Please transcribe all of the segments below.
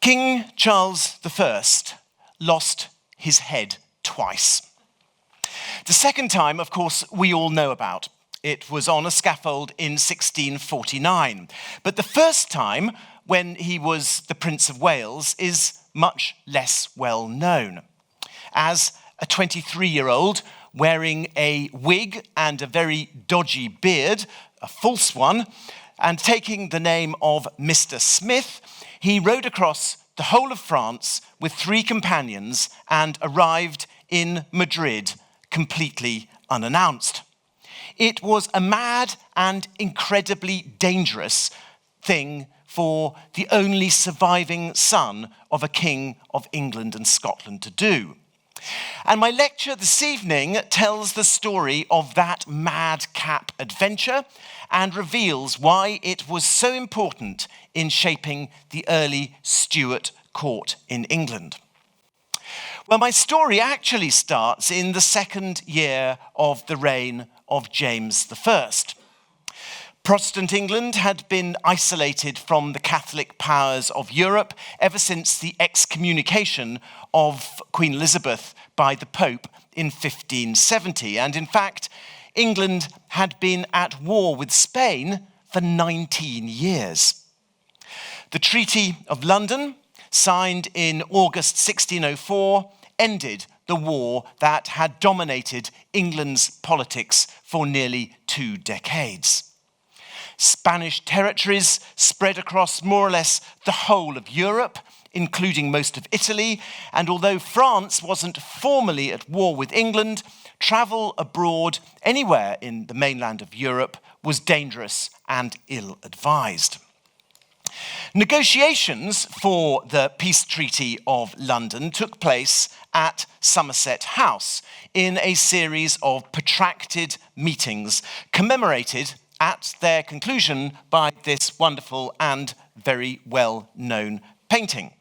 King Charles I lost his head twice. The second time, of course, we all know about. It was on a scaffold in 1649. But the first time, when he was the Prince of Wales, is much less well known. As a 23-year-old wearing a wig and a very dodgy beard, a false one, and taking the name of Mr. Smith, he rode across the whole of France with 3 companions and arrived in Madrid completely unannounced. It was a mad and incredibly dangerous thing for the only surviving son of a king of England and Scotland to do. And my lecture this evening tells the story of that madcap adventure and reveals why it was so important in shaping the early Stuart court in England. Well, my story actually starts in the second year of the reign of James I. Protestant England had been isolated from the Catholic powers of Europe ever since the excommunication of Queen Elizabeth by the Pope in 1570. And in fact, England had been at war with Spain for 19 years. The Treaty of London, signed in August 1604, ended the war that had dominated England's politics for nearly 2 decades. Spanish territories spread across more or less the whole of Europe, including most of Italy, and although France wasn't formally at war with England, travel abroad anywhere in the mainland of Europe was dangerous and ill-advised. Negotiations for the Peace Treaty of London took place at Somerset House in a series of protracted meetings commemorated at their conclusion by this wonderful and very well-known painting.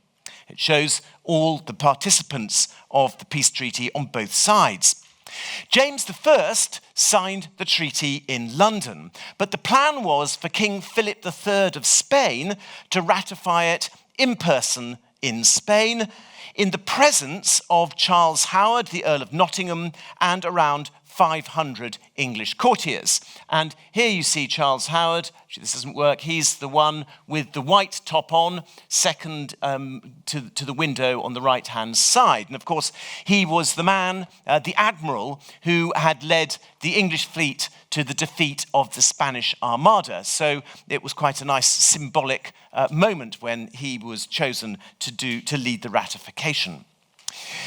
It shows all the participants of the peace treaty on both sides. James I signed the treaty in London, but the plan was for King Philip III of Spain to ratify it in person in Spain, in the presence of Charles Howard, the Earl of Nottingham, and around 500 English courtiers. And here you see Charles Howard. Actually, this doesn't work. He's the one with the white top on, second to the window on the right-hand side. And of course, he was the man, the admiral, who had led the English fleet to the defeat of the Spanish Armada. So it was quite a nice symbolic moment when he was chosen to lead the ratification.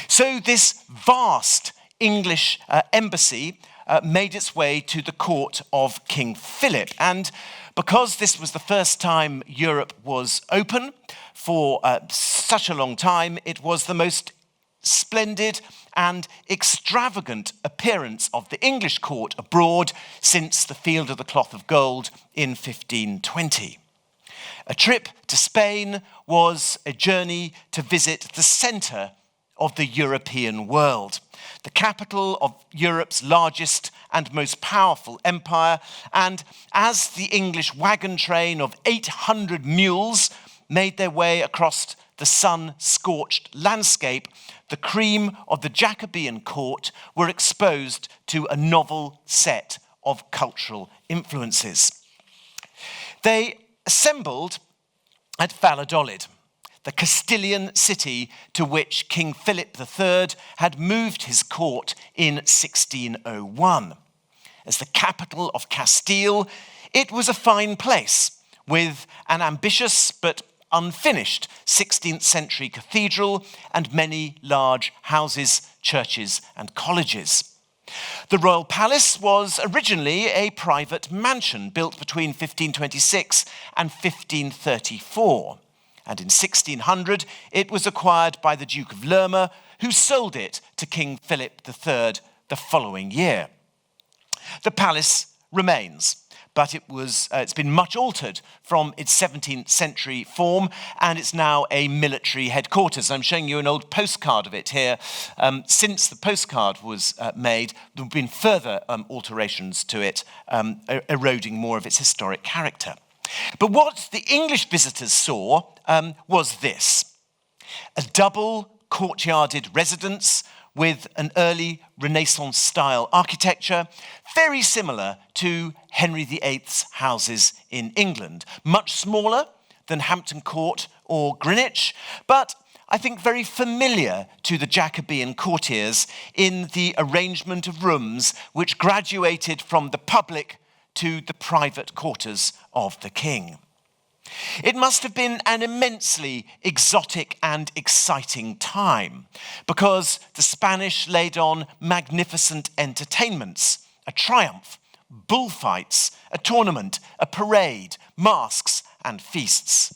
So this vast English embassy made its way to the court of King Philip. And because this was the first time Europe was open for such a long time, it was the most splendid and extravagant appearance of the English court abroad since the Field of the Cloth of Gold in 1520. A trip to Spain was a journey to visit the centre of the European world, the capital of Europe's largest and most powerful empire. And as the English wagon train of 800 mules made their way across the sun-scorched landscape, the cream of the Jacobean court were exposed to a novel set of cultural influences. They assembled at Valladolid, the Castilian city to which King Philip III had moved his court in 1601. As the capital of Castile, it was a fine place with an ambitious but unfinished 16th century cathedral and many large houses, churches and colleges. The Royal Palace was originally a private mansion built between 1526 and 1534. And in 1600, it was acquired by the Duke of Lerma, who sold it to King Philip III the following year. The palace remains, but it's been much altered from its 17th century form, and it's now a military headquarters. I'm showing you an old postcard of it here. Since the postcard was made, there have been further alterations to it, eroding more of its historic character. But what the English visitors saw was this. a double courtyarded residence with an early Renaissance-style architecture, very similar to Henry VIII's houses in England. Much smaller than Hampton Court or Greenwich, but I think very familiar to the Jacobean courtiers in the arrangement of rooms which graduated from the public to the private quarters of the king. It must have been an immensely exotic and exciting time because the Spanish laid on magnificent entertainments, a triumph, bullfights, a tournament, a parade, masques, and feasts.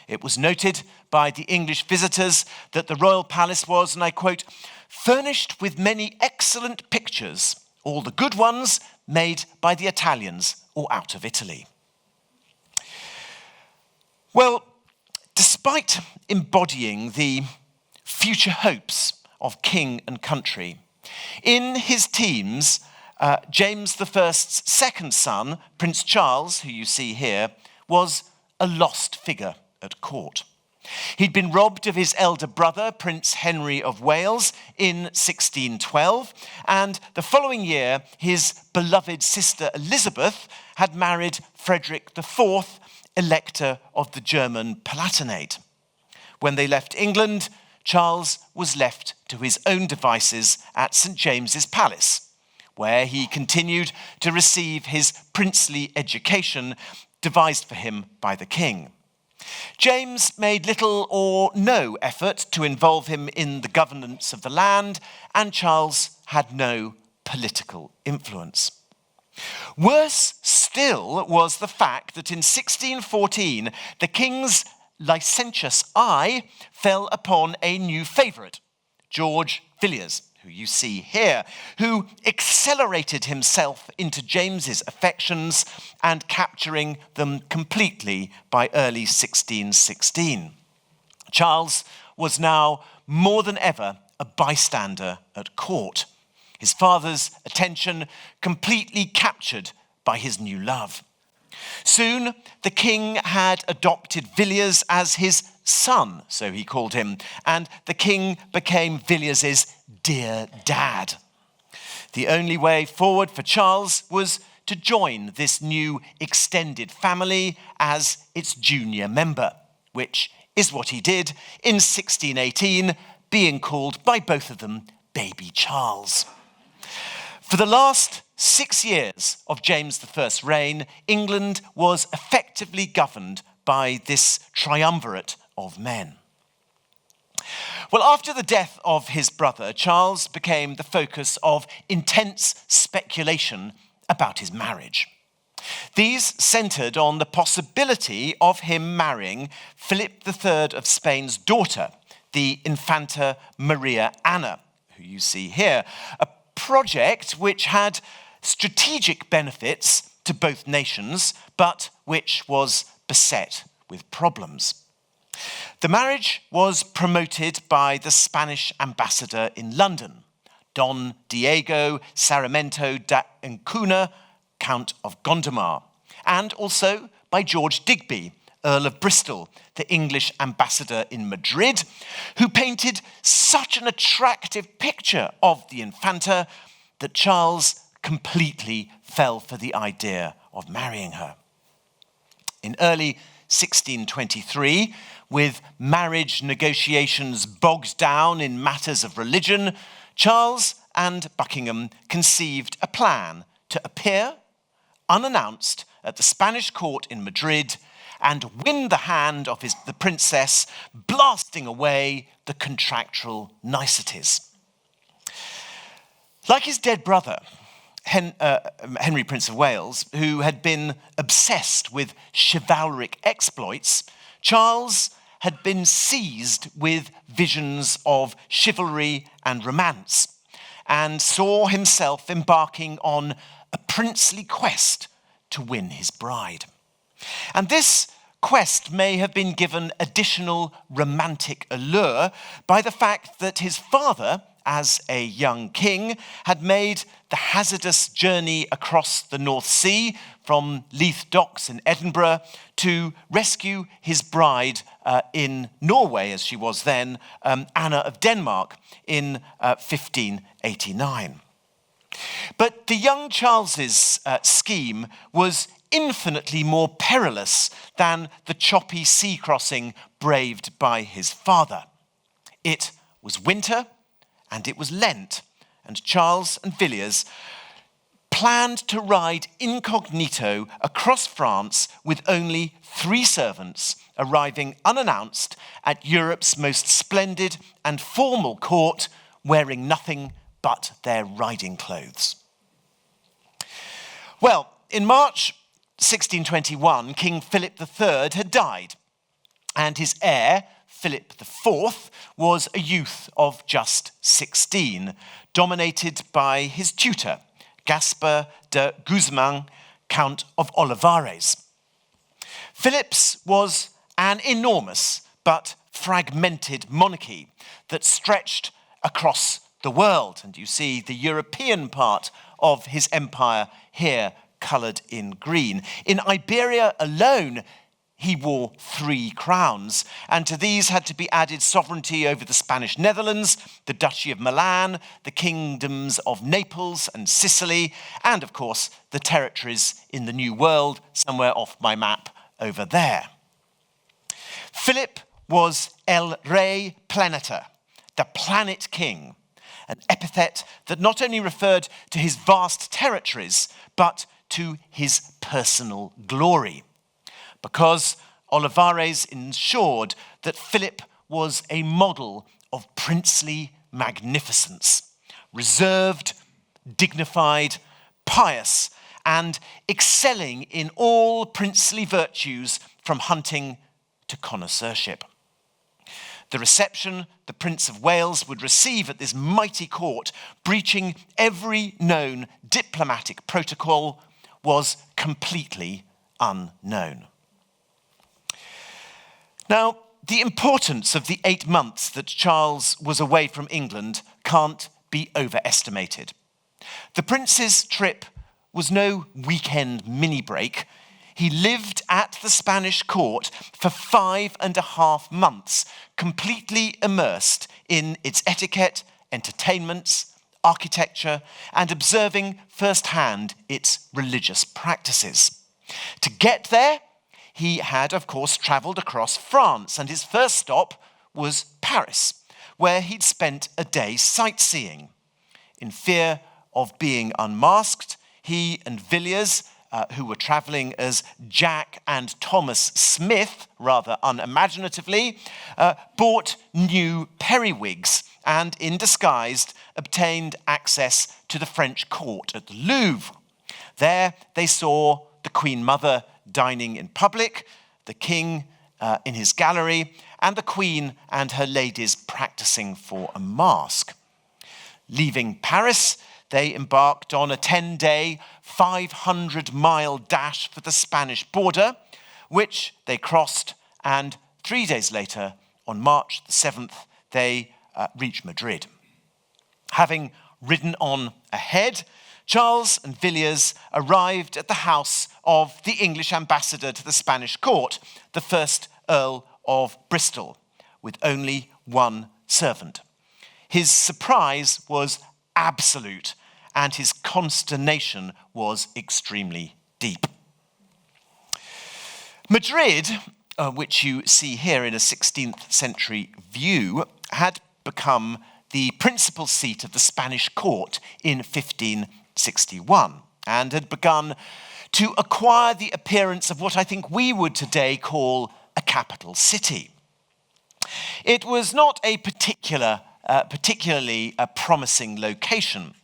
It was noted by the English visitors that the royal palace was, and I quote, furnished with many excellent pictures, all the good ones made by the Italians or out of Italy. Well, despite embodying the future hopes of king and country, in his teens, James I's second son, Prince Charles, who you see here, was a lost figure at court. He'd been robbed of his elder brother, Prince Henry of Wales, in 1612, and the following year, his beloved sister Elizabeth had married Frederick IV, Elector of the German Palatinate. When they left England, Charles was left to his own devices at St. James's Palace, where he continued to receive his princely education devised for him by the king. James made little or no effort to involve him in the governance of the land, and Charles had no political influence. Worse still was the fact that in 1614, the king's licentious eye fell upon a new favourite, Georgevilliers, who you see here, who accelerated himself into James's affections and capturing them completely by early 1616. Charles was now more than ever a bystander at court, his father's attention completely captured by his new love. Soon, the king had adopted Villiers as his son, so he called him, and the king became Villiers' dear dad. The only way forward for Charles was to join this new extended family as its junior member, which is what he did in 1618, being called by both of them Baby Charles. For the last 6 years of James I's reign, England was effectively governed by this triumvirate of men. Well, after the death of his brother, Charles became the focus of intense speculation about his marriage. These centred on the possibility of him marrying Philip III of Spain's daughter, the Infanta Maria Anna, who you see here, a project which had strategic benefits to both nations, but which was beset with problems. The marriage was promoted by the Spanish ambassador in London, Don Diego Sarmiento da Ancona, Count of Gondomar, and also by George Digby, Earl of Bristol, the English ambassador in Madrid, who painted such an attractive picture of the Infanta that Charles completely fell for the idea of marrying her. In early 1623, with marriage negotiations bogged down in matters of religion, Charles and Buckingham conceived a plan to appear unannounced at the Spanish court in Madrid and win the hand of the princess, blasting away the contractual niceties. Like his dead brother, Henry, Prince of Wales, who had been obsessed with chivalric exploits, Charles had been seized with visions of chivalry and romance and saw himself embarking on a princely quest to win his bride. And this quest may have been given additional romantic allure by the fact that his father, as a young king, had made the hazardous journey across the North Sea from Leith Docks in Edinburgh to rescue his bride in Norway, as she was then, Anna of Denmark, in 1589. But the young Charles's scheme was infinitely more perilous than the choppy sea crossing braved by his father. It was winter and it was Lent, and Charles and Villiers planned to ride incognito across France with only 3 servants, arriving unannounced at Europe's most splendid and formal court, wearing nothing but their riding clothes. Well, in March 1621, King Philip III had died, and his heir, Philip IV, was a youth of just 16, dominated by his tutor, Gaspar de Guzman, Count of Olivares. Philip's was an enormous but fragmented monarchy that stretched across the world, and you see the European part of his empire here coloured in green. In Iberia alone, he wore 3 crowns, and to these had to be added sovereignty over the Spanish Netherlands, the Duchy of Milan, the kingdoms of Naples and Sicily, and of course the territories in the New World, somewhere off my map over there. Philip was El Rey Planeta, the planet king, an epithet that not only referred to his vast territories, but to his personal glory, because Olivares ensured that Philip was a model of princely magnificence, reserved, dignified, pious, and excelling in all princely virtues from hunting to connoisseurship. The reception the Prince of Wales would receive at this mighty court, breaching every known diplomatic protocol, was completely unknown. Now, the importance of the 8 months that Charles was away from England can't be overestimated. The prince's trip was no weekend mini-break. He lived at the Spanish court for 5.5 months, completely immersed in its etiquette, entertainments, architecture, and observing firsthand its religious practices. To get there, he had, of course, travelled across France, and his first stop was Paris, where he'd spent a day sightseeing. In fear of being unmasked, he and Villiers, who were travelling as Jack and Thomas Smith, rather unimaginatively, bought new periwigs and, in disguise, obtained access to the French court at the Louvre. There they saw the Queen Mother dining in public, the King in his gallery, and the Queen and her ladies practicing for a masque. Leaving Paris, they embarked on a 10-day, 500-mile dash for the Spanish border, which they crossed, and 3 days later, on March the 7th, they reached Madrid. Having ridden on ahead, Charles and Villiers arrived at the house of the English ambassador to the Spanish court, the first Earl of Bristol, with only 1 servant. His surprise was absolute, and his consternation was extremely deep. Madrid, which you see here in a 16th century view, had become the principal seat of the Spanish court in 1561 and had begun to acquire the appearance of what I think we would today call a capital city. It was not a particularly promising location.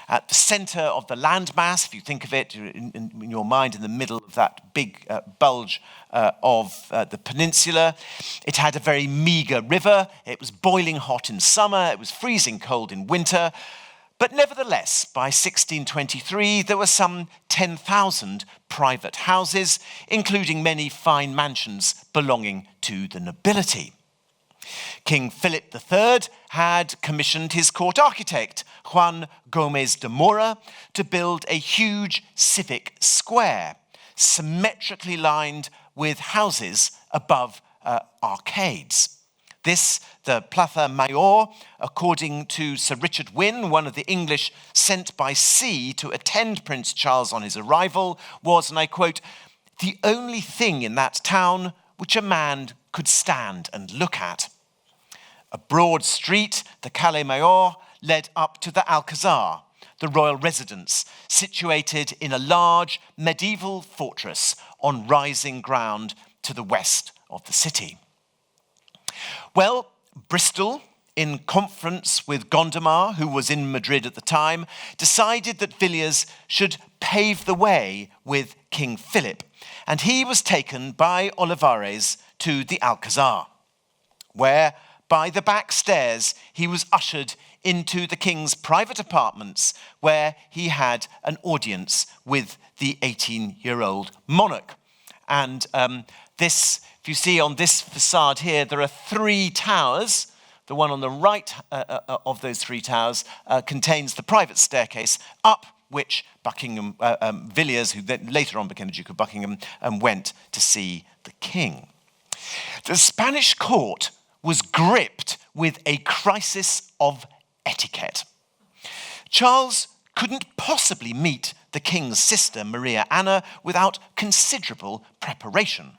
At the centre of the landmass, if you think of it in your mind, in the middle of that big bulge of the peninsula, it had a very meagre river. It was boiling hot in summer. It was freezing cold in winter. But nevertheless, by 1623, there were some 10,000 private houses, including many fine mansions belonging to the nobility. King Philip III had commissioned his court architect, Juan Gómez de Mora, to build a huge civic square, symmetrically lined with houses above arcades. This, the Plaza Mayor, according to Sir Richard Wynne, one of the English sent by sea to attend Prince Charles on his arrival, was, and I quote, "the only thing in that town which a man could stand and look at." A broad street, the Calle Mayor, led up to the Alcazar, the royal residence, situated in a large medieval fortress on rising ground to the west of the city. Well, Bristol, in conference with Gondomar, who was in Madrid at the time, decided that Villiers should pave the way with King Philip, and he was taken by Olivares to the Alcazar, where, by the back stairs, he was ushered into the king's private apartments, where he had an audience with the 18-year-old monarch. And this, if you see on this facade here, there are 3 towers. The one on the right of those 3 towers contains the private staircase up which Buckingham Villiers, who then later on became the Duke of Buckingham, went to see the king. The Spanish court was gripped with a crisis of etiquette. Charles couldn't possibly meet the king's sister, Maria Anna, without considerable preparation.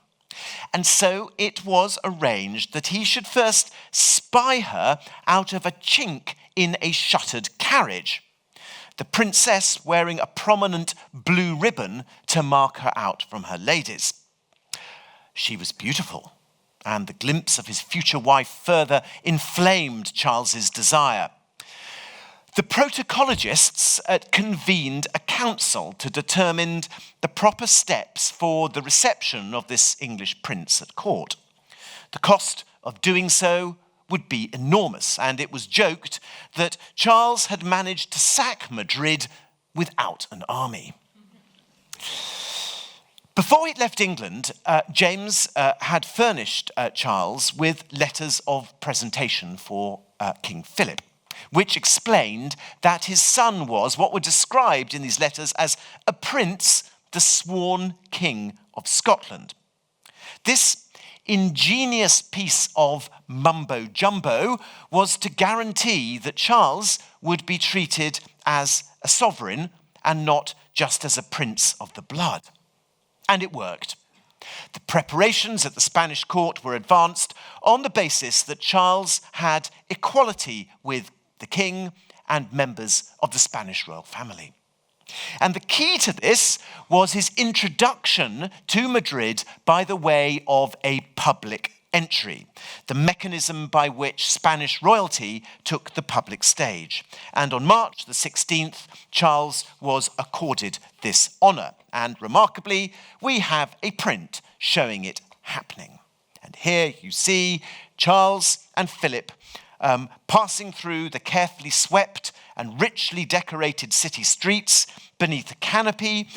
And so it was arranged that he should first spy her out of a chink in a shuttered carriage, the princess wearing a prominent blue ribbon to mark her out from her ladies. She was beautiful, and the glimpse of his future wife further inflamed Charles's desire. The protocologists convened a council to determine the proper steps for the reception of this English prince at court. The cost of doing so would be enormous, and it was joked that Charles had managed to sack Madrid without an army. Before he left England, James had furnished Charles with letters of presentation for King Philip, which explained that his son was what were described in these letters as a prince, the sworn king of Scotland. This ingenious piece of mumbo-jumbo was to guarantee that Charles would be treated as a sovereign and not just as a prince of the blood. And it worked. The preparations at the Spanish court were advanced on the basis that Charles had equality with the king and members of the Spanish royal family. And the key to this was his introduction to Madrid by the way of a public entry, the mechanism by which Spanish royalty took the public stage. And on March the 16th, Charles was accorded this honour. And remarkably, we have a print showing it happening. And here you see Charles and Philip passing through the carefully swept and richly decorated city streets beneath a canopy,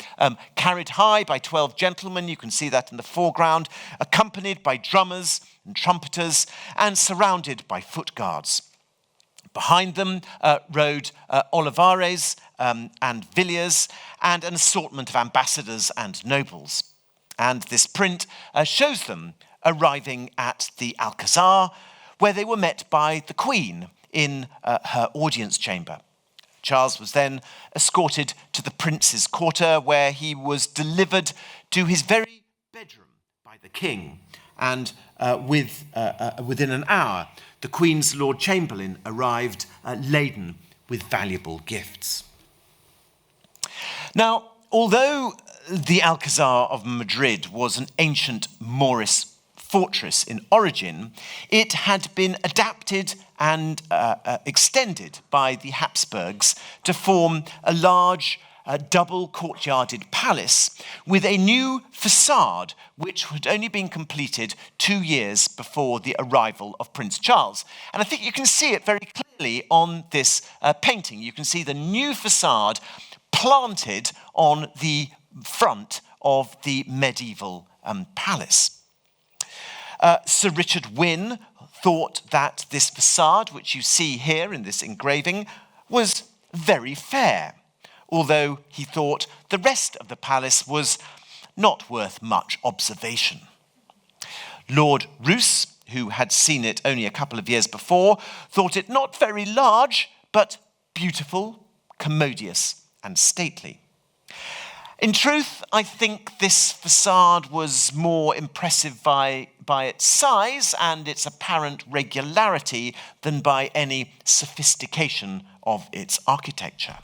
carried high by 12 gentlemen, you can see that in the foreground, accompanied by drummers and trumpeters, and surrounded by foot guards. Behind them rode Olivares and Villiers, and an assortment of ambassadors and nobles. And this print shows them arriving at the Alcazar, where they were met by the Queen in her audience chamber. Charles was then escorted to the prince's quarter, where he was delivered to his very bedroom by the king. And within an hour, the Queen's Lord Chamberlain arrived laden with valuable gifts. Now, although the Alcazar of Madrid was an ancient Moorish fortress in origin, it had been adapted and extended by the Habsburgs to form a large double courtyarded palace with a new facade which had only been completed 2 years before the arrival of Prince Charles. And I think you can see it very clearly on this painting. You can see the new facade planted on the front of the medieval palace. Sir Richard Wynne thought that this facade, which you see here in this engraving, was very fair, although he thought the rest of the palace was not worth much observation. Lord Roos, who had seen it only a couple of years before, thought it not very large, but beautiful, commodious, and stately. In truth, I think this facade was more impressive by its size and its apparent regularity than by any sophistication of its architecture.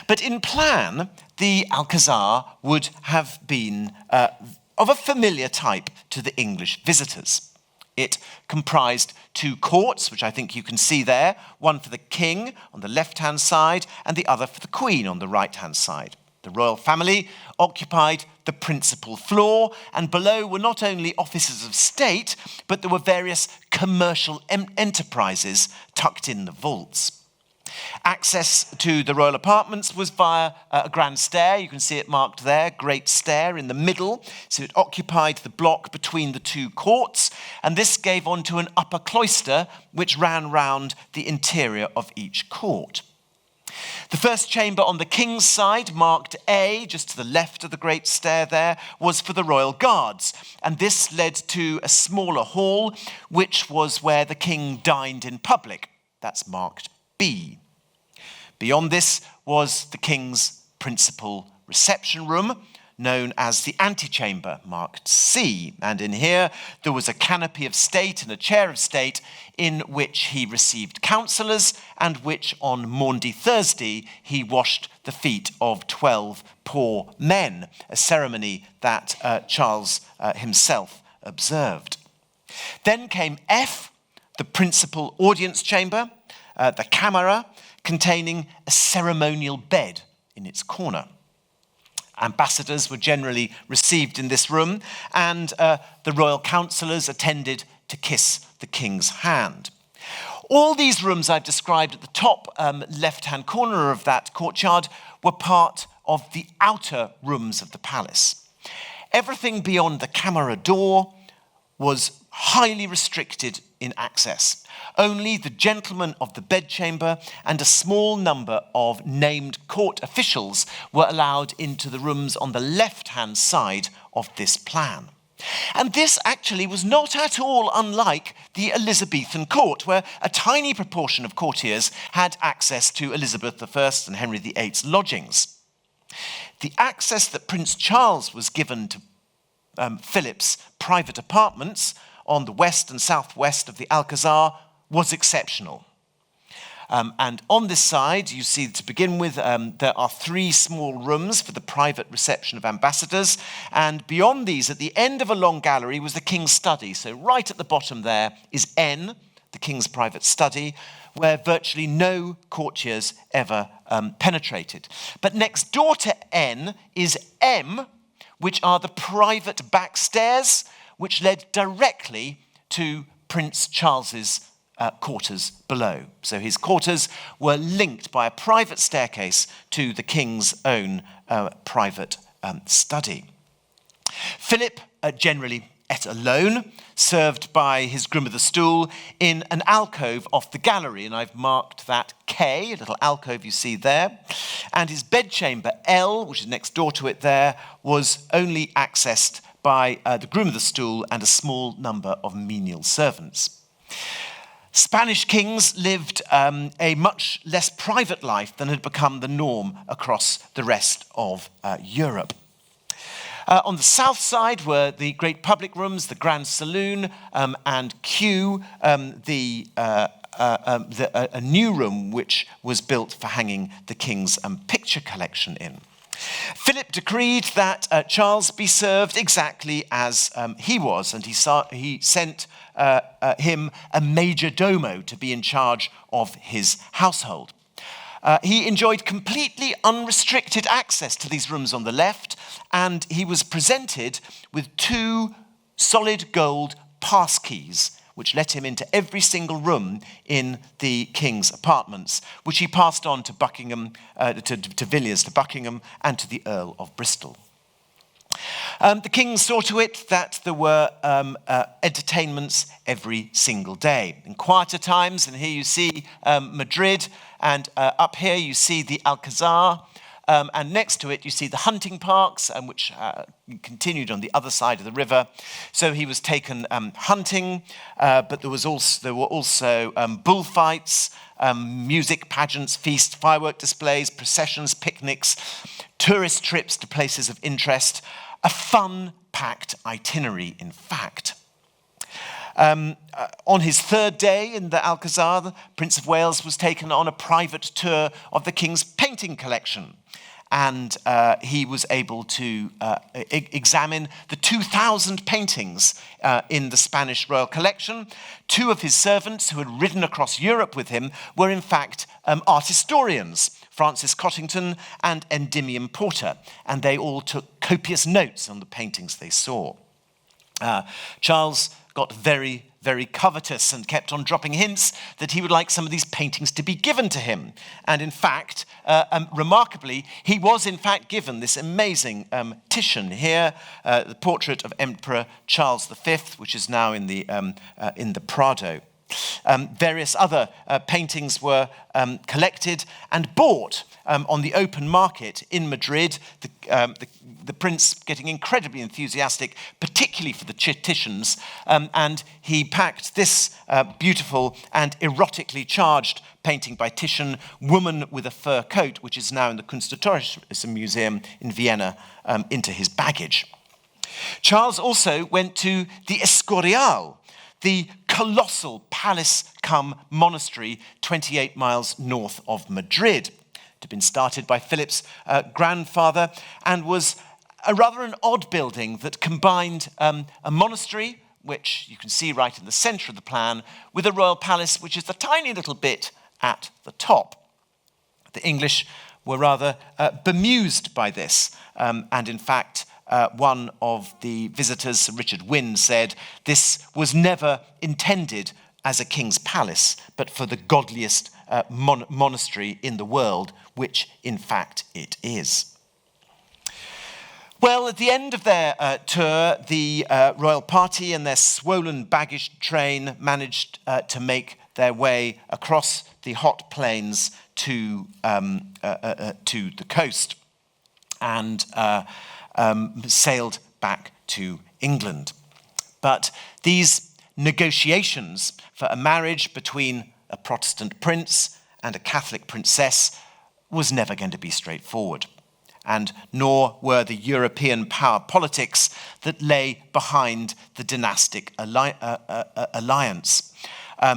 But in plan, the Alcazar would have been of a familiar type to the English visitors. It comprised two courts, which I think you can see there, one for the king on the left-hand side and the other for the queen on the right-hand side. The royal family occupied the principal floor, and below were not only offices of state, but there were various commercial enterprises tucked in the vaults. Access to the royal apartments was via a grand stair. You can see it marked there, great stair in the middle. So it occupied the block between the two courts, and this gave onto an upper cloister which ran round the interior of each court. The first chamber on the king's side, marked A, just to the left of the great stair there, was for the royal guards, and this led to a smaller hall, which was where the king dined in public. That's marked B. Beyond this was the king's principal reception room, known as the antechamber, marked C. And in here, there was a canopy of state and a chair of state in which he received councillors and which on Maundy Thursday he washed the feet of 12 poor men, a ceremony that Charles himself observed. Then came F, the principal audience chamber, the camera, containing a ceremonial bed in its corner. Ambassadors were generally received in this room, and the royal councillors attended to kiss the king's hand. All these rooms I've described at the top left-hand corner of that courtyard were part of the outer rooms of the palace. Everything beyond the camera door was highly restricted in access. Only the gentlemen of the bedchamber and a small number of named court officials were allowed into the rooms on the left-hand side of this plan. And this actually was not at all unlike the Elizabethan court, where a tiny proportion of courtiers had access to Elizabeth I and Henry VIII's lodgings. The access that Prince Charles was given to Philip's private apartments on the west and southwest of the Alcazar was exceptional. And on this side, you see, to begin with, there are 3 small rooms for the private reception of ambassadors. And beyond these, at the end of a long gallery, was the king's study. So right at the bottom there is N, the king's private study, where virtually no courtiers ever penetrated. But next door to N is M, which are the private backstairs, which led directly to Prince Charles's quarters below. So his quarters were linked by a private staircase to the king's own private study. Philip generally ate alone, served by his groom of the stool in an alcove off the gallery, and I've marked that K, a little alcove you see there. And his bedchamber, L, which is next door to it there, was only accessed by the groom of the stool and a small number of menial servants. Spanish kings lived a much less private life than had become the norm across the rest of Europe. On the south side were the great public rooms, the Grand Saloon, and Q, a new room which was built for hanging the king's picture collection in. Philip decreed that Charles be served exactly as he was, and he sent him a major domo to be in charge of his household. He enjoyed completely unrestricted access to these rooms on the left, and he was presented with 2 solid gold pass keys, which let him into every single room in the king's apartments, which he passed on to Buckingham, to Villiers, to Buckingham, and to the Earl of Bristol. The king saw to it that there were entertainments every single day. In quieter times, and here you see Madrid, and up here you see the Alcazar, and next to it you see the hunting parks, which continued on the other side of the river. So he was taken hunting, but there were also bullfights, music, pageants, feasts, firework displays, processions, picnics, tourist trips to places of interest. A fun-packed itinerary, in fact. On his third day in the Alcazar, the Prince of Wales was taken on a private tour of the King's painting collection. And he was able to examine the 2,000 paintings in the Spanish royal collection. Two of his servants who had ridden across Europe with him were in fact art historians, Francis Cottington and Endymion Porter, and they all took copious notes on the paintings they saw. Charles got very, very covetous and kept on dropping hints that he would like some of these paintings to be given to him. And in fact, remarkably, he was in fact given this amazing Titian here, the portrait of Emperor Charles V, which is now in the Prado. Various other paintings were collected and bought on the open market in Madrid, the prince getting incredibly enthusiastic, particularly for the Titians, and he packed this beautiful and erotically charged painting by Titian, Woman with a Fur Coat, which is now in the Kunsthistorisches Museum in Vienna, into his baggage. Charles also went to the Escorial, the colossal palace-cum-monastery 28 miles north of Madrid. It had been started by Philip's grandfather and was rather an odd building that combined a monastery, which you can see right in the centre of the plan, with a royal palace, which is a tiny little bit at the top. The English were rather bemused by this, and in fact, one of the visitors, Sir Richard Wynne, said, "This was never intended as a king's palace, but for the godliest monastery in the world," which in fact it is. Well, at the end of their tour, the royal party and their swollen baggage train managed to make their way across the hot plains to the coast and sailed back to England. But these negotiations for a marriage between a Protestant prince and a Catholic princess was never going to be straightforward, and nor were the European power politics that lay behind the dynastic alliance.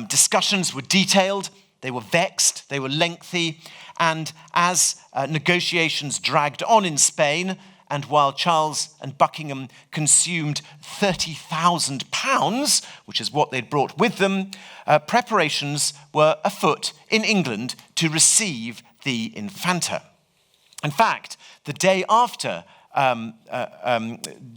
Discussions were detailed, they were vexed, they were lengthy, and as negotiations dragged on in Spain, and while Charles and Buckingham consumed £30,000, which is what they'd brought with them, preparations were afoot in England to receive the Infanta. In fact, the day after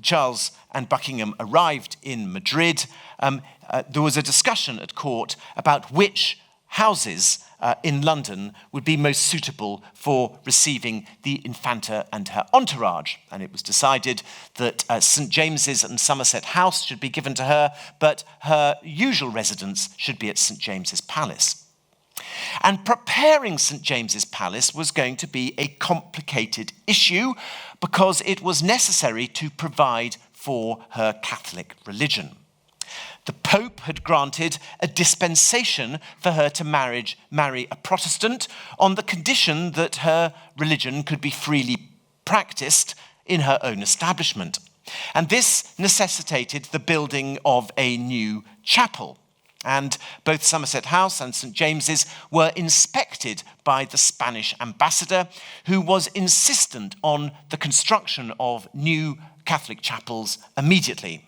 Charles and Buckingham arrived in Madrid, there was a discussion at court about which houses in London would be most suitable for receiving the Infanta and her entourage. And it was decided that St. James's and Somerset House should be given to her, but her usual residence should be at St. James's Palace. And preparing St. James's Palace was going to be a complicated issue because it was necessary to provide for her Catholic religion. The Pope had granted a dispensation for her to marry a Protestant on the condition that her religion could be freely practiced in her own establishment. And this necessitated the building of a new chapel. And both Somerset House and St. James's were inspected by the Spanish ambassador, who was insistent on the construction of new Catholic chapels immediately.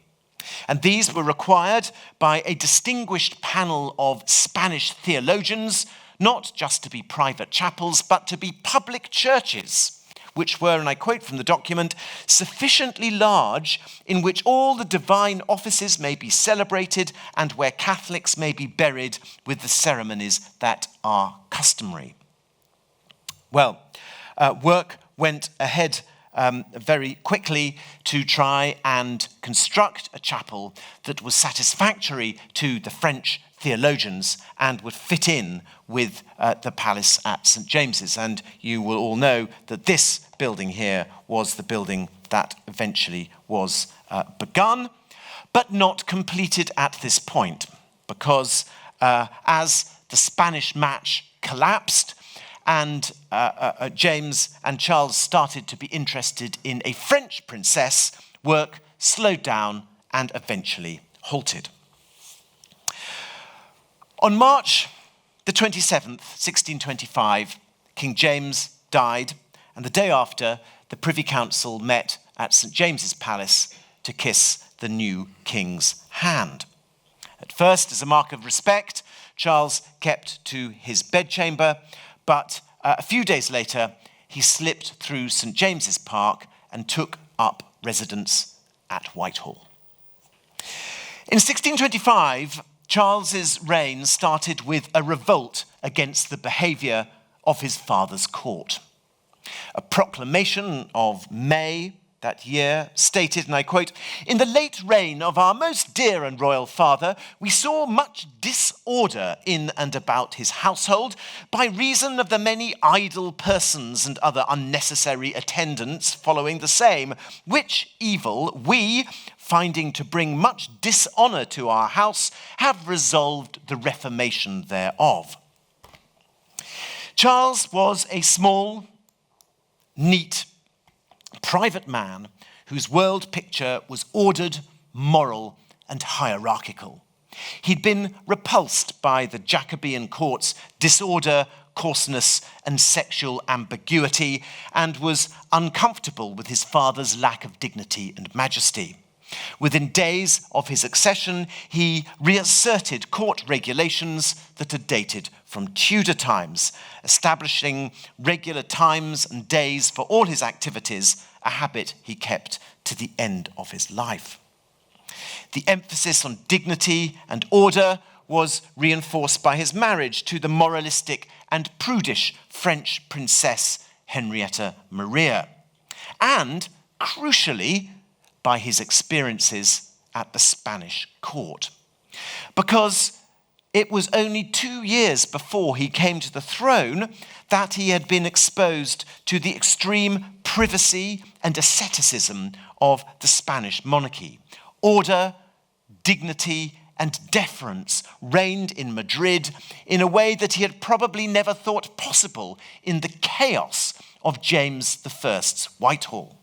And these were required by a distinguished panel of Spanish theologians, not just to be private chapels, but to be public churches, which were, and I quote from the document, "sufficiently large in which all the divine offices may be celebrated and where Catholics may be buried with the ceremonies that are customary." Well, work went ahead very quickly to try and construct a chapel that was satisfactory to the French theologians and would fit in with the palace at St. James's. And you will all know that this building here was the building that eventually was begun, but not completed at this point, because as the Spanish match collapsed and James and Charles started to be interested in a French princess, work slowed down and eventually halted. On March the 27th, 1625, King James died, and the day after, the Privy Council met at St. James's Palace to kiss the new king's hand. At first, as a mark of respect, Charles kept to his bedchamber, but a few days later, he slipped through St. James's Park and took up residence at Whitehall. In 1625, Charles's reign started with a revolt against the behaviour of his father's court. A proclamation of May that year stated, and I quote, "In the late reign of our most dear and royal father, we saw much disorder in and about his household by reason of the many idle persons and other unnecessary attendants following the same, which evil we, finding to bring much dishonour to our house, have resolved the reformation thereof." Charles was a small, neat, private man whose world picture was ordered, moral, and hierarchical. He'd been repulsed by the Jacobean court's disorder, coarseness, and sexual ambiguity, and was uncomfortable with his father's lack of dignity and majesty. Within days of his accession, he reasserted court regulations that are dated from Tudor times, establishing regular times and days for all his activities, a habit he kept to the end of his life. The emphasis on dignity and order was reinforced by his marriage to the moralistic and prudish French princess Henrietta Maria, and, crucially, by his experiences at the Spanish court. Because it was only 2 years before he came to the throne that he had been exposed to the extreme privacy and asceticism of the Spanish monarchy. Order, dignity, and deference reigned in Madrid in a way that he had probably never thought possible in the chaos of James I's Whitehall.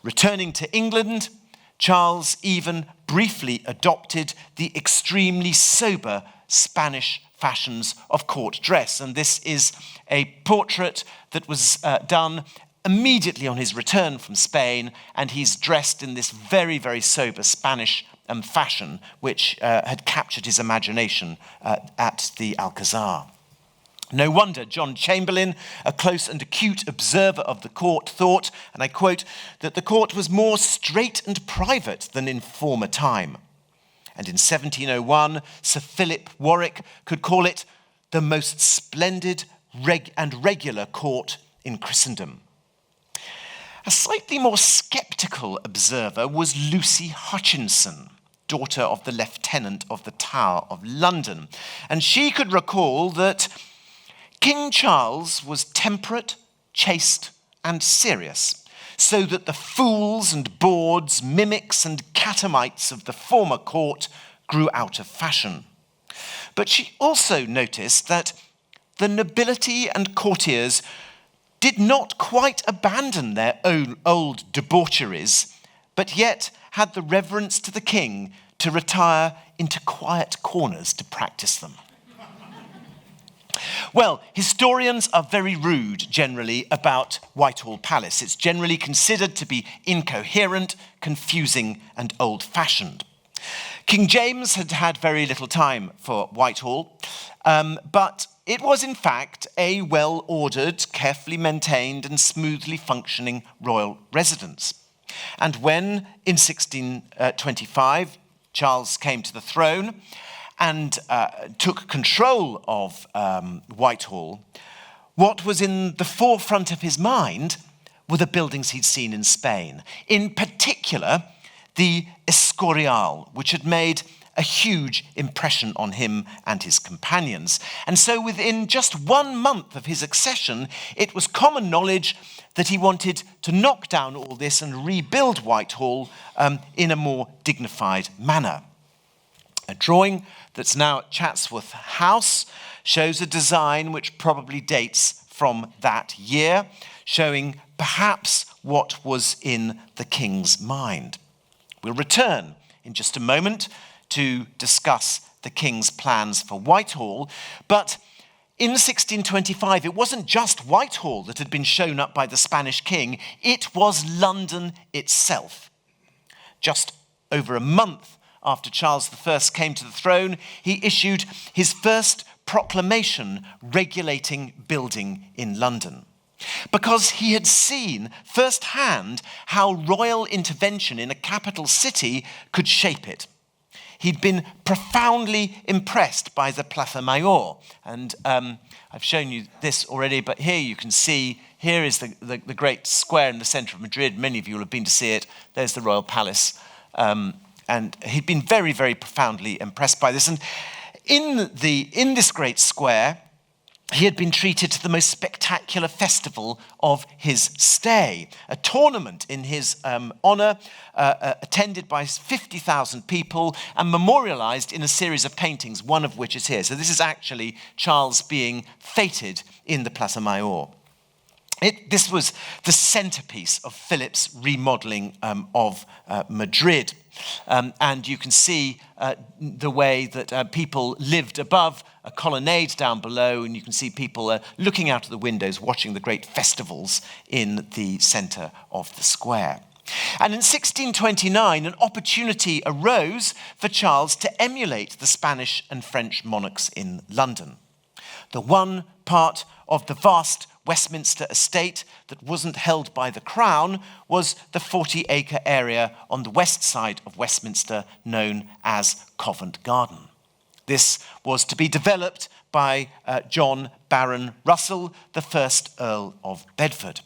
Returning to England, Charles even briefly adopted the extremely sober Spanish fashions of court dress. And this is a portrait that was done immediately on his return from Spain, and he's dressed in this very, very sober Spanish fashion, which had captured his imagination at the Alcazar. No wonder John Chamberlain, a close and acute observer of the court, thought, and I quote, that the court was more strait and private than in former time. And in 1701, Sir Philip Warwick could call it the most splendid and regular court in Christendom. A slightly more sceptical observer was Lucy Hutchinson, daughter of the Lieutenant of the Tower of London, and she could recall that King Charles was temperate, chaste, and serious, so that the fools and bawds, mimics and catamites of the former court grew out of fashion. But she also noticed that the nobility and courtiers did not quite abandon their own old debaucheries, but yet had the reverence to the king to retire into quiet corners to practice them. Well, historians are very rude generally about Whitehall Palace. It's generally considered to be incoherent, confusing, and old-fashioned. King James had had very little time for Whitehall, but it was in fact a well-ordered, carefully maintained, and smoothly functioning royal residence. And when, in 1625, Charles came to the throne and took control of Whitehall, what was in the forefront of his mind were the buildings he'd seen in Spain. In particular, the Escorial, which had made a huge impression on him and his companions. And so within just 1 month of his accession, it was common knowledge that he wanted to knock down all this and rebuild Whitehall in a more dignified manner. A drawing that's now at Chatsworth House shows a design which probably dates from that year, showing perhaps what was in the king's mind. We'll return in just a moment to discuss the king's plans for Whitehall, but in 1625, it wasn't just Whitehall that had been shown up by the Spanish king, it was London itself. Just over a month after Charles I came to the throne, he issued his first proclamation regulating building in London, because he had seen firsthand how royal intervention in a capital city could shape it. He'd been profoundly impressed by the Plaza Mayor, and I've shown you this already, but here you can see, here is the great square in the centre of Madrid. Many of you will have been to see it. There's the Royal Palace, and he'd been very, very profoundly impressed by this. And in this great square, he had been treated to the most spectacular festival of his stay, a tournament in his honour, attended by 50,000 people and memorialised in a series of paintings, one of which is here. So this is actually Charles being feted in the Plaza Mayor. This was the centrepiece of Philip's remodelling of Madrid. And you can see the way that people lived above a colonnade down below, and you can see people looking out of the windows, watching the great festivals in the centre of the square. And in 1629, an opportunity arose for Charles to emulate the Spanish and French monarchs in London. The one part of the vast Westminster estate that wasn't held by the Crown was the 40-acre area on the west side of Westminster known as Covent Garden. This was to be developed by John Baron Russell, the first Earl of Bedford.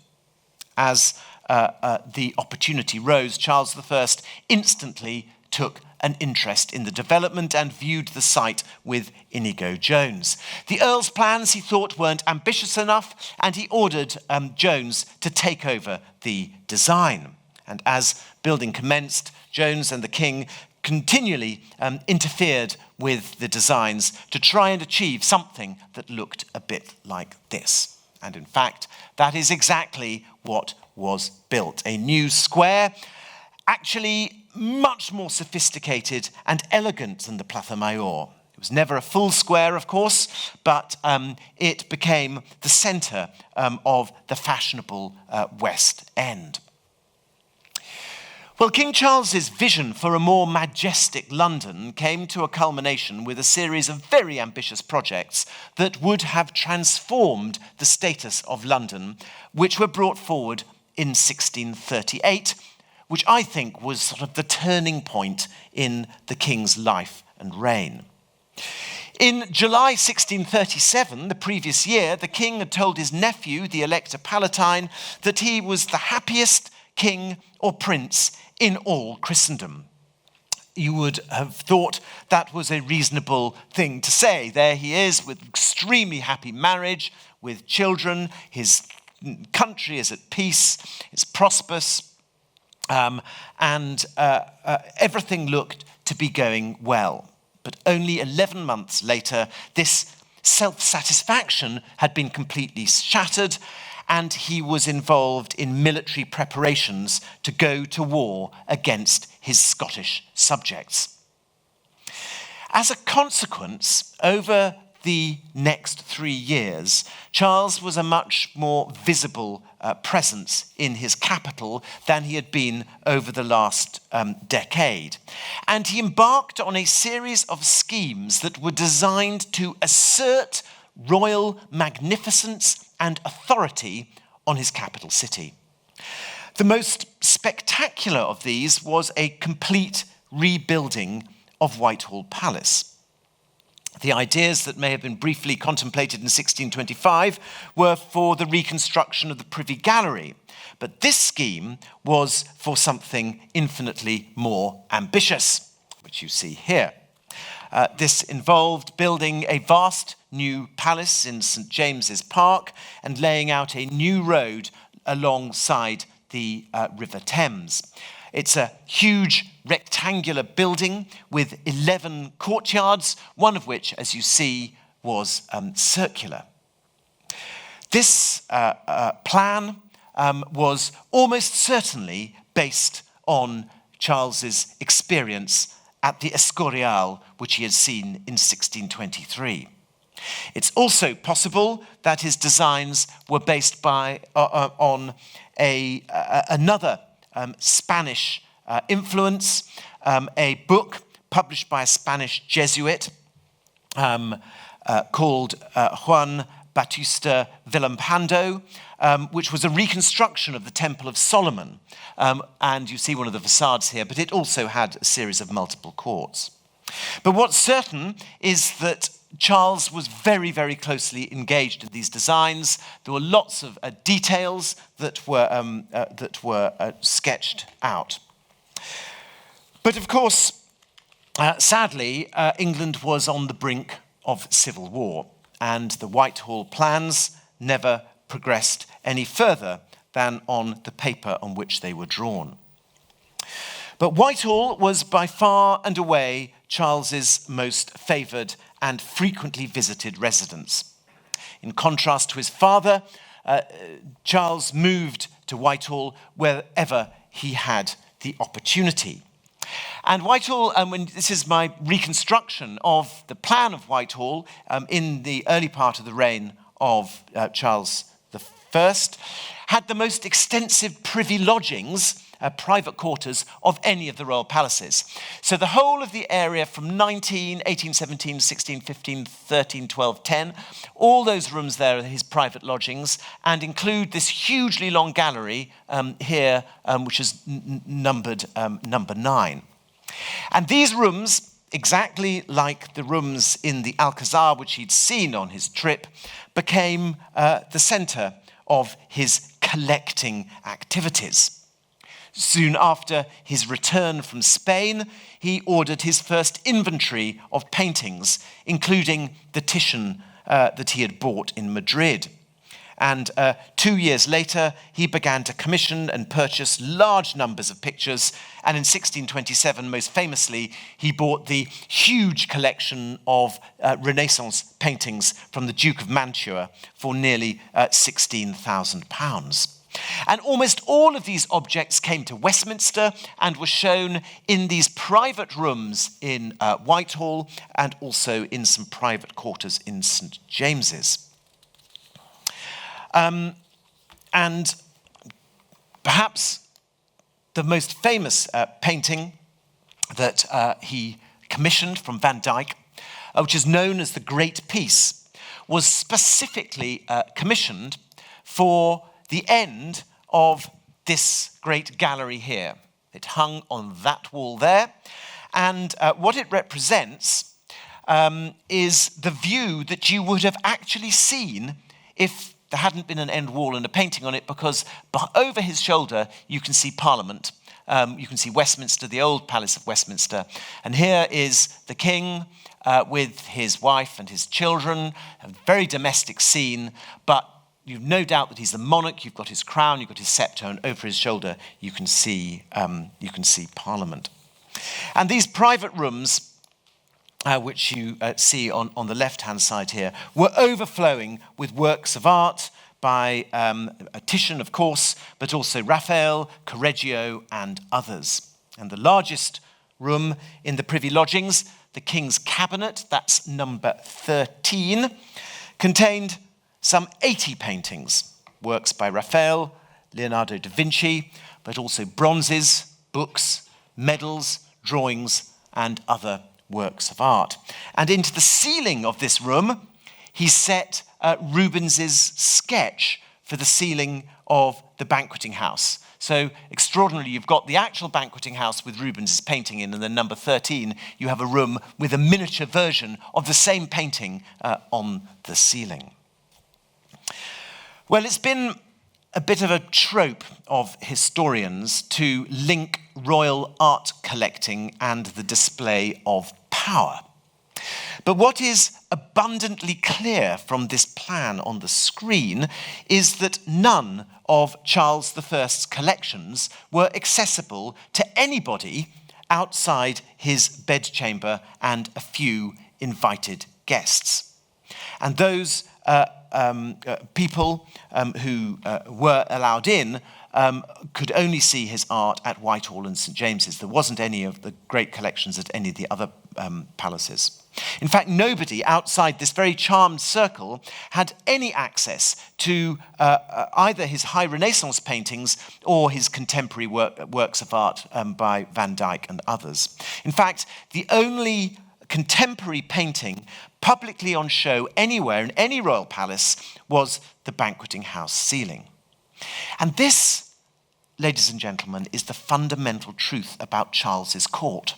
As the opportunity rose, Charles I instantly took an interest in the development and viewed the site with Inigo Jones. The Earl's plans, he thought, weren't ambitious enough, and he ordered Jones to take over the design. And as building commenced, Jones and the king continually interfered with the designs to try and achieve something that looked a bit like this. And in fact, that is exactly what was built. A new square, actually much more sophisticated and elegant than the Plaza Mayor. It was never a full square, of course, but it became the centre of the fashionable West End. Well, King Charles's vision for a more majestic London came to a culmination with a series of very ambitious projects that would have transformed the status of London, which were brought forward in 1638, which I think was sort of the turning point in the king's life and reign. In July 1637, the previous year, the king had told his nephew, the Elector Palatine, that he was the happiest king or prince in all Christendom. You would have thought that was a reasonable thing to say. There he is with extremely happy marriage, with children, his country is at peace, it's prosperous, and everything looked to be going well. But only 11 months later, this self-satisfaction had been completely shattered, and he was involved in military preparations to go to war against his Scottish subjects. As a consequence, over the next 3 years, Charles was a much more visible presence in his capital than he had been over the last decade. And he embarked on a series of schemes that were designed to assert royal magnificence and authority on his capital city. The most spectacular of these was a complete rebuilding of Whitehall Palace. The ideas that may have been briefly contemplated in 1625 were for the reconstruction of the Privy Gallery, but this scheme was for something infinitely more ambitious, which you see here. This involved building a vast new palace in St. James's Park and laying out a new road alongside the River Thames. It's a huge rectangular building with 11 courtyards, one of which, as you see, was circular. This plan was almost certainly based on Charles's experience at the Escorial, which he had seen in 1623. It's also possible that his designs were based on another Spanish influence, a book published by a Spanish Jesuit called Juan Bautista Villalpando, which was a reconstruction of the Temple of Solomon. And you see one of the facades here, but it also had a series of multiple courts. But what's certain is that Charles was very, very closely engaged in these designs. There were lots of details that were sketched out. But of course, sadly, England was on the brink of civil war, and the Whitehall plans never progressed any further than on the paper on which they were drawn. But Whitehall was by far and away Charles's most favoured and frequently visited residence. In contrast to his father, Charles moved to Whitehall wherever he had the opportunity. And Whitehall, this is my reconstruction of the plan of Whitehall in the early part of the reign of Charles I, had the most extensive privy lodgings, private quarters, of any of the royal palaces. So the whole of the area from 18, 17, 16, 15, 13, 12, 10, all those rooms there are his private lodgings and include this hugely long gallery here, which is numbered number 9. And these rooms, exactly like the rooms in the Alcazar, which he'd seen on his trip, became the centre of his collecting activities. Soon after his return from Spain, he ordered his first inventory of paintings, including the Titian that he had bought in Madrid. And 2 years later, he began to commission and purchase large numbers of pictures. And in 1627, most famously, he bought the huge collection of Renaissance paintings from the Duke of Mantua for nearly £16,000. And almost all of these objects came to Westminster and were shown in these private rooms in Whitehall and also in some private quarters in St. James's. And perhaps the most famous painting that he commissioned from Van Dyck, which is known as the Great Peace, was specifically commissioned for the end of this great gallery here. It hung on that wall there, and what it represents is the view that you would have actually seen if there hadn't been an end wall and a painting on it, because over his shoulder you can see Parliament. You can see Westminster, the old Palace of Westminster. And here is the king with his wife and his children, a very domestic scene, but you've no doubt that he's the monarch. You've got his crown, you've got his sceptre, and over his shoulder you can see Parliament. And these private rooms, which you see on the left-hand side here, were overflowing with works of art by Titian, of course, but also Raphael, Correggio, and others. And the largest room in the privy lodgings, the King's Cabinet, that's number 13, contained some 80 paintings, works by Raphael, Leonardo da Vinci, but also bronzes, books, medals, drawings, and other works of art. And into the ceiling of this room, he set Rubens's sketch for the ceiling of the banqueting house. So extraordinarily, you've got the actual banqueting house with Rubens's painting in, and then number 13, you have a room with a miniature version of the same painting on the ceiling. Well, it's been a bit of a trope of historians to link royal art collecting and the display of power. But what is abundantly clear from this plan on the screen is that none of Charles I's collections were accessible to anybody outside his bedchamber and a few invited guests. And those people who were allowed in could only see his art at Whitehall and St James's. There wasn't any of the great collections at any of the other palaces. In fact, nobody outside this very charmed circle had any access to either his high Renaissance paintings or his contemporary works of art by Van Dyck and others. In fact, the only contemporary painting publicly on show anywhere in any royal palace was the banqueting house ceiling. And this, ladies and gentlemen, is the fundamental truth about Charles's court.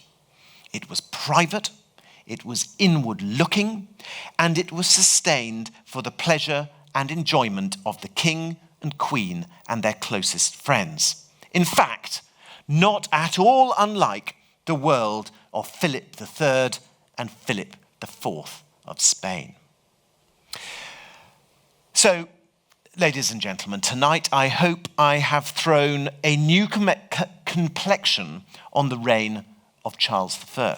It was private, it was inward-looking, and it was sustained for the pleasure and enjoyment of the king and queen and their closest friends. In fact, not at all unlike the world of Philip III and Philip IV of Spain. So, ladies and gentlemen, tonight I hope I have thrown a new complexion on the reign of Charles I.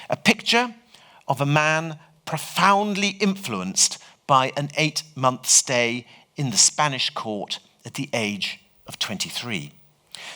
A picture of a man profoundly influenced by an 8-month stay in the Spanish court at the age of 23.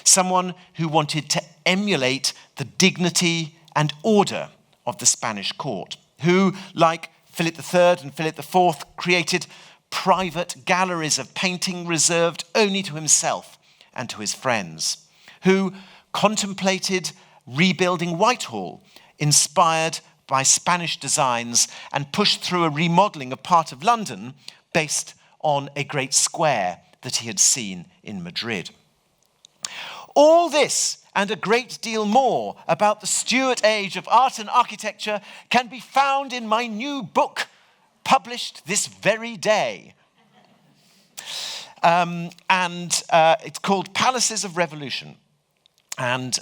Someone who wanted to emulate the dignity and order of the Spanish court, who, like Philip III and Philip IV, created private galleries of painting reserved only to himself and to his friends, who contemplated rebuilding Whitehall, inspired by Spanish designs, and pushed through a remodelling of part of London based on a great square that he had seen in Madrid. All this and a great deal more about the Stuart age of art and architecture can be found in my new book, published this very day. It's called Palaces of Revolution. And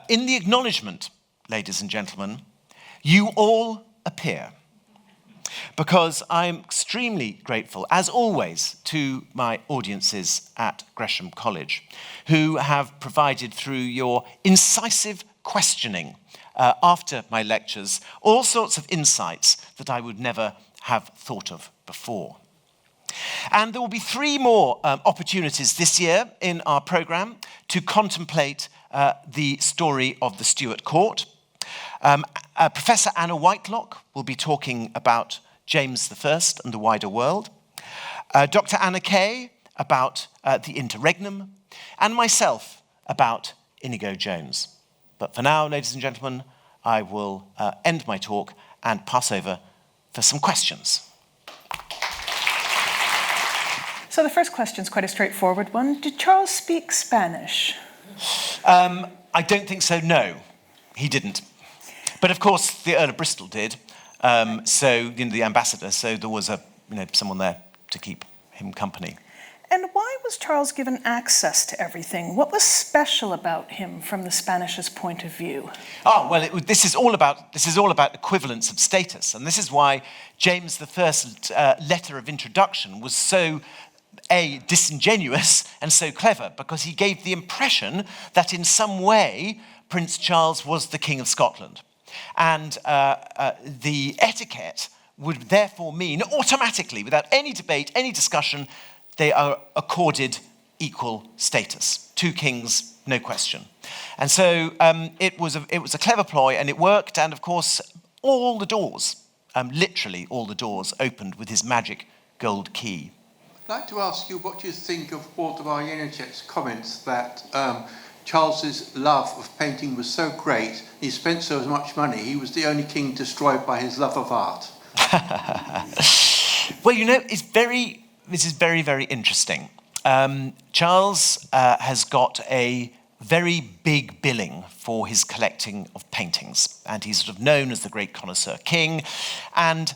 in the acknowledgement, ladies and gentlemen, you all appear. Because I'm extremely grateful, as always, to my audiences at Gresham College, who have provided, through your incisive questioning after my lectures, all sorts of insights that I would never have thought of before. And there will be 3 more opportunities this year in our programme to contemplate the story of the Stuart court. Professor Anna Whitelock will be talking about James I and the wider world. Dr. Anna Kay about the interregnum, and myself about Inigo Jones. But for now, ladies and gentlemen, I will end my talk and pass over for some questions. So the first question is quite a straightforward one. Did Charles speak Spanish? I don't think so, no. He didn't. But of course, the Earl of Bristol did. So, the ambassador, so there was someone there to keep him company. And why was Charles given access to everything? What was special about him from the Spanish's point of view? This is all about equivalence of status, and this is why James I's letter of introduction was so disingenuous and so clever, because he gave the impression that in some way Prince Charles was the King of Scotland. And the etiquette would therefore mean automatically, without any debate, any discussion, they are accorded equal status. 2 kings, no question. And so it was a clever ploy, and it worked. And of course, all the doors, literally all the doors, opened with his magic gold key. I'd like to ask you what you think of Waldemar Janacek's comments that Charles's love of painting was so great, he spent so much money, he was the only king destroyed by his love of art. Well, this is very, very interesting. Charles has got a very big billing for his collecting of paintings, and he's sort of known as the great connoisseur king, and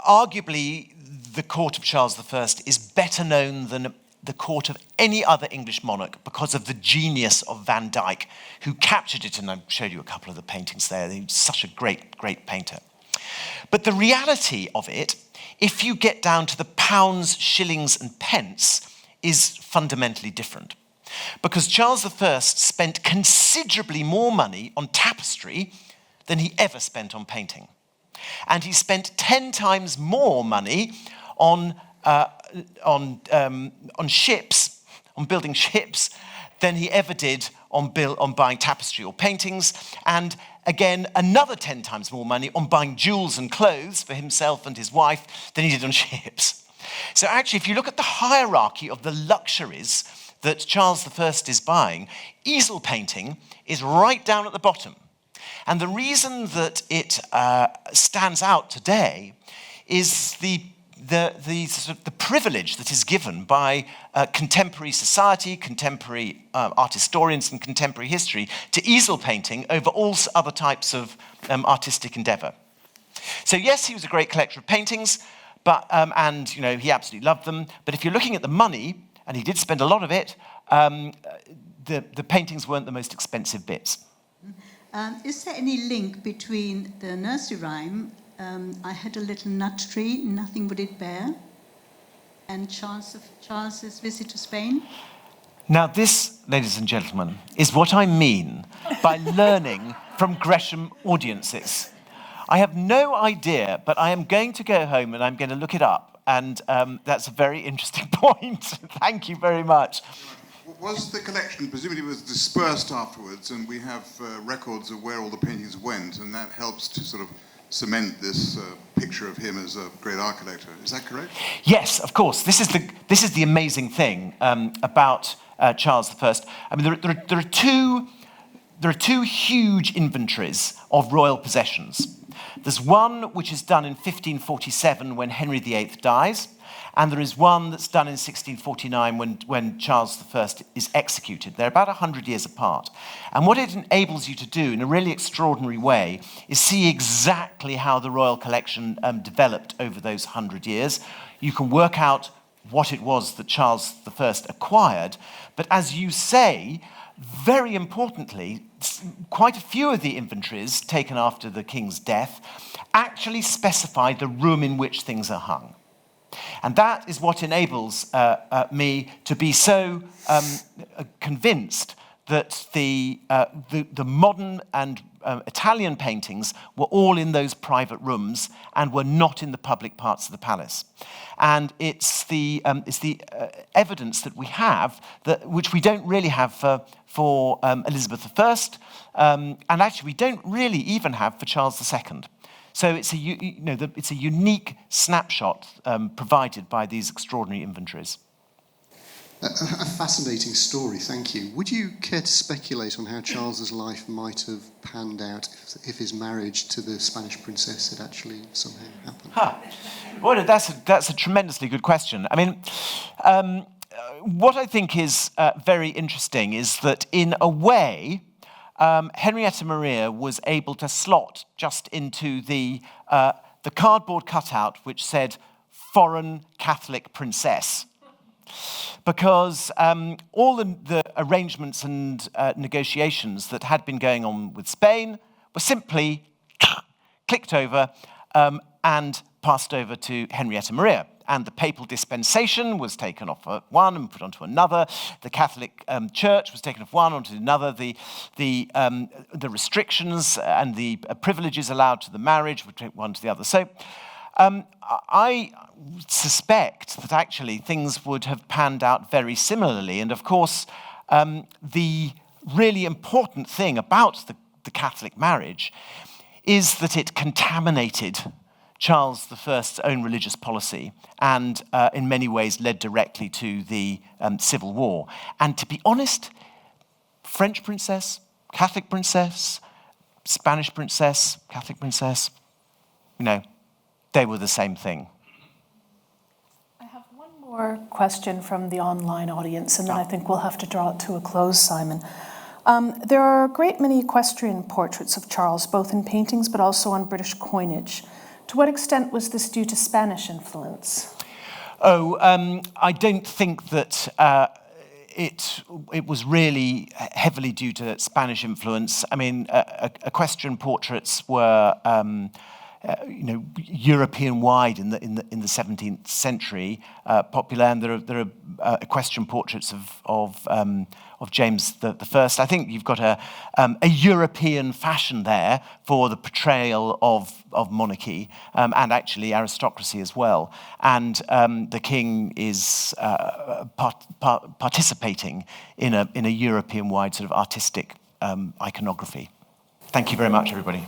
arguably the court of Charles I is better known than the court of any other English monarch because of the genius of Van Dyck, who captured it, and I showed you a couple of the paintings there. He was such a great, great painter. But the reality of it, if you get down to the pounds, shillings and pence, is fundamentally different. Because Charles I spent considerably more money on tapestry than he ever spent on painting. And he spent 10 times more money on ships, on building ships, than he ever did on buying tapestry or paintings. And again, another 10 times more money on buying jewels and clothes for himself and his wife than he did on ships. So actually, if you look at the hierarchy of the luxuries that Charles I is buying, easel painting is right down at the bottom. And the reason that it stands out today is the privilege that is given by contemporary society, contemporary art historians and contemporary history to easel painting over all other types of artistic endeavour. So yes, he was a great collector of paintings, but and he absolutely loved them. But if you're looking at the money, and he did spend a lot of it, the paintings weren't the most expensive bits. Is there any link between the nursery rhyme, I had a little nut tree, nothing would it bear, and Charles's visit to Spain? Now this, ladies and gentlemen, is what I mean by learning from Gresham audiences. I have no idea, but I am going to go home and I'm going to look it up. And that's a very interesting point. Thank you very much. Was the collection, presumably was dispersed afterwards, and we have records of where all the paintings went, and that helps to sort of cement this picture of him as a great art collector. Is that correct? Yes, of course. This is the amazing thing about Charles I. I mean, there are two huge inventories of royal possessions. There's one which is done in 1547 when Henry VIII dies, and there is one that's done in 1649 when Charles I is executed. They're about 100 years apart. And what it enables you to do in a really extraordinary way is see exactly how the royal collection developed over those 100 years. You can work out what it was that Charles I acquired, but as you say, very importantly, quite a few of the inventories taken after the king's death actually specify the room in which things are hung. And that is what enables me to be so convinced that the modern and Italian paintings were all in those private rooms and were not in the public parts of the palace. And it's the evidence that we have, which we don't really have for Elizabeth I, and actually we don't really even have for Charles II. So it's a unique snapshot provided by these extraordinary inventories. A fascinating story, thank you. Would you care to speculate on how Charles's life might have panned out if his marriage to the Spanish princess had actually somehow happened? Well, that's a tremendously good question. I mean, what I think is very interesting is that in a way, Henrietta Maria was able to slot just into the cardboard cutout which said "foreign Catholic princess," because all the arrangements and negotiations that had been going on with Spain were simply clicked over and passed over to Henrietta Maria. And the papal dispensation was taken off one and put onto another. The Catholic Church was taken off one onto another. The restrictions and the privileges allowed to the marriage would take one to the other. So I suspect that actually things would have panned out very similarly. And of course, the really important thing about the Catholic marriage is that it contaminated Charles I's own religious policy and in many ways led directly to the Civil War. And to be honest, French princess, Catholic princess, Spanish princess, Catholic princess, they were the same thing. I have one more question from the online audience, and then I think we'll have to draw it to a close, Simon. There are a great many equestrian portraits of Charles, both in paintings but also on British coinage. To what extent was this due to Spanish influence? I don't think that it was really heavily due to Spanish influence. I mean, equestrian portraits were European-wide in the 17th century, popular. And there are equestrian portraits of James I. I think you've got a European fashion there for the portrayal of monarchy and actually aristocracy as well. And the king is participating in a European-wide sort of artistic iconography. Thank you very much, everybody.